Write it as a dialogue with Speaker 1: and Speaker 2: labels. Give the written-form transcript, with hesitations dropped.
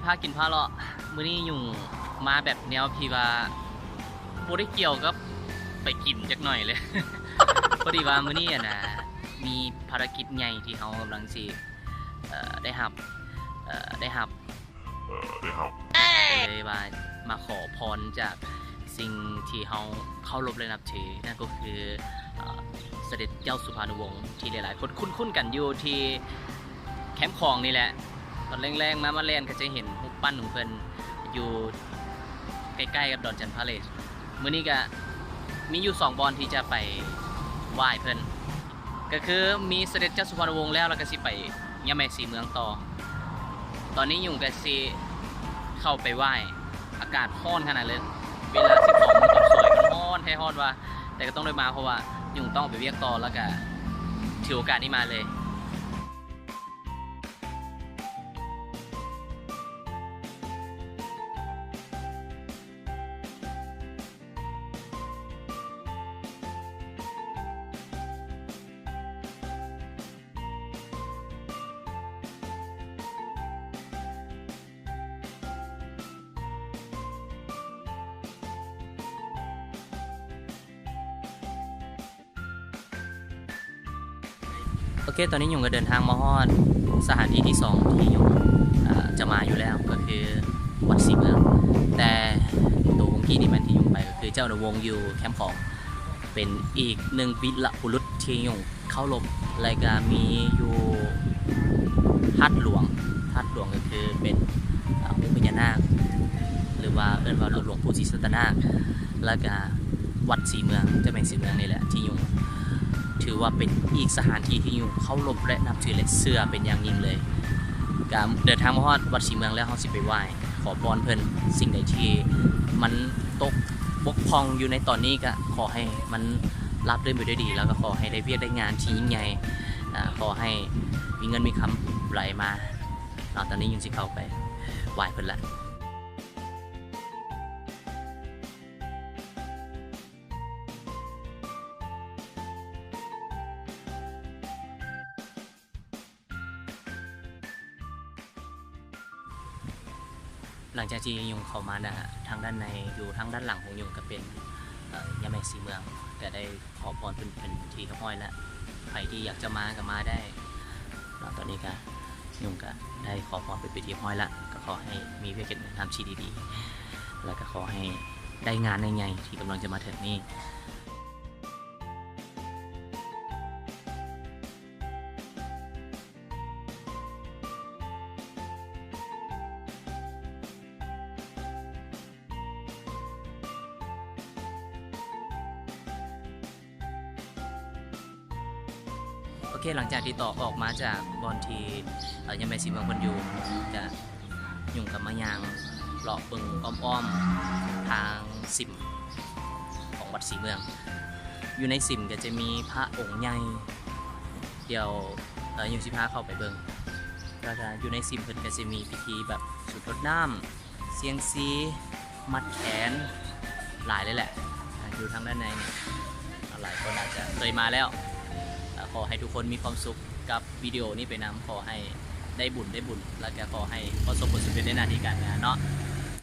Speaker 1: พากินพาเลาะมื้อนี้ยุ่งมาแบบแนวพี่ว่าบ่ได้เกี่ยวกับไปกินจักหน่อยเลย พอดีว่ามื้อนี้นะมีภารกิจใหญ่ที่เขากำลังสิได้รับเลยว่ามาขอพรจากสิ่งที่เขาเคารพและนับถือนั่นก็คือเสด็จเจ้าสุพรรณวงศ์ที่หลายๆคนคุ้นกันอยู่ที่แคมป์คลองนี่แหละตอนแรงๆมาเล่นก็จะเห็นรูปปั้นของเพิ่นอยู่ใกล้ๆกับดอนจันทร์พาเลสมื้อนี้ก็มีอยู่2บอนที่จะไปไหว้เพิ่นก็คือมีเสด็จเจ้าสุพรรณวงศ์แล้วก็สิไปยะแม่สีเมืองต่อตอนนี้ยุ่งก็สิเข้าไปไหว้อากาศร้อนขนาดเลยเวลา12 โมงก็สวยมันร้อนให้ร้อนว่าแต่ก็ต้องได้มาเพราะว่ายุ่งต้องไปเวียกต่อแล้วก็ถือโอกาสนี้มาเลยโอเคตอนนี้ยุ่งก็เดินทางมาฮอดสถานที่ที่2ที่ยุ่งจะมาอยู่แล้วก็คือวัดศรีเมืองแต่ตัววงกี้นี่มันที่ยุ่งไปก็คือเจ้าหน้าวงอยู่แคมป์ของเป็นอีกหนึ่งวีรบุรุษที่ยุ่งเข้ารบรายการมีอยู่ทัดหลวงก็คือเป็นองค์พญานาคหรือว่าเอิ้นว่าหลวงปู่ศรีสัตนาคแล้วก็วัดศรีเมืองเจ้าแม่ศรีเมืองนี่แหละที่ยุ่งถือว่าเป็นอีกสถานที่ที่ยุ่งเคารพและนับถือและเชื่อเป็นอย่างยิ่งเลยการเดินทางมาฮอดวัดศรีเมืองแล้วเราสิไปไหว้ขอพรเพิ่นสิ่งใดที่มันตกบกพร่องอยู่ในตอนนี้ก็ขอให้มันรับเรื่อยไปด้วยดีแล้วก็ขอให้ได้เวียกได้งานที่ยิ่งใหญ่ขอให้มีเงินมีคำไหลมาตอนนี้ยุ่งสิเข้าไปไหว้เพิ่นละหลังจากที่ยุงเข้ามาทางด้านในอยู่ทางด้านหลังของยุงก็เป็นยะแม่ศรีเมืองแต่ได้ขอพรเป็นที่เรียบร้อยแล้วใครที่อยากจะมาก็มาได้ตอนนี้ก็ยุงก็ได้ขอพรเป็นที่เรียบร้อยแล้วก็ขอให้มีเพื่อนกันทำชีดีๆแล้วก็ขอให้ได้งานใหญ่ๆที่กำลังจะมาถึงนี้โอเคหลังจากที่ต่อออกมาจากบอนทียังไม่สีเมืองคนอยู่จะยุ่งกับมะยางเลาะปึงอ้อมๆทางสิมของวัดศรีเมืองอยู่ในสิมก็จะมีพระองค์ใหญ่เดี๋ยวยุ่งสิพาเข้าไปเบิ่งแล้วก็อยู่ในสิมเพิ่นก็จะมีพิธีแบบสุดรดน้ำเสียงซีมัดแขนหลายเลยแหละอยู่ทางด้านในนี่หลายคนอาจจะเคยมาแล้วขอให้ทุกคนมีความสุขกับวิดีโอนี้ไปนำขอให้ได้บุญแล้วก็ขอให้ประสบผลสำเร็จในหน้าที่การงานเนาะ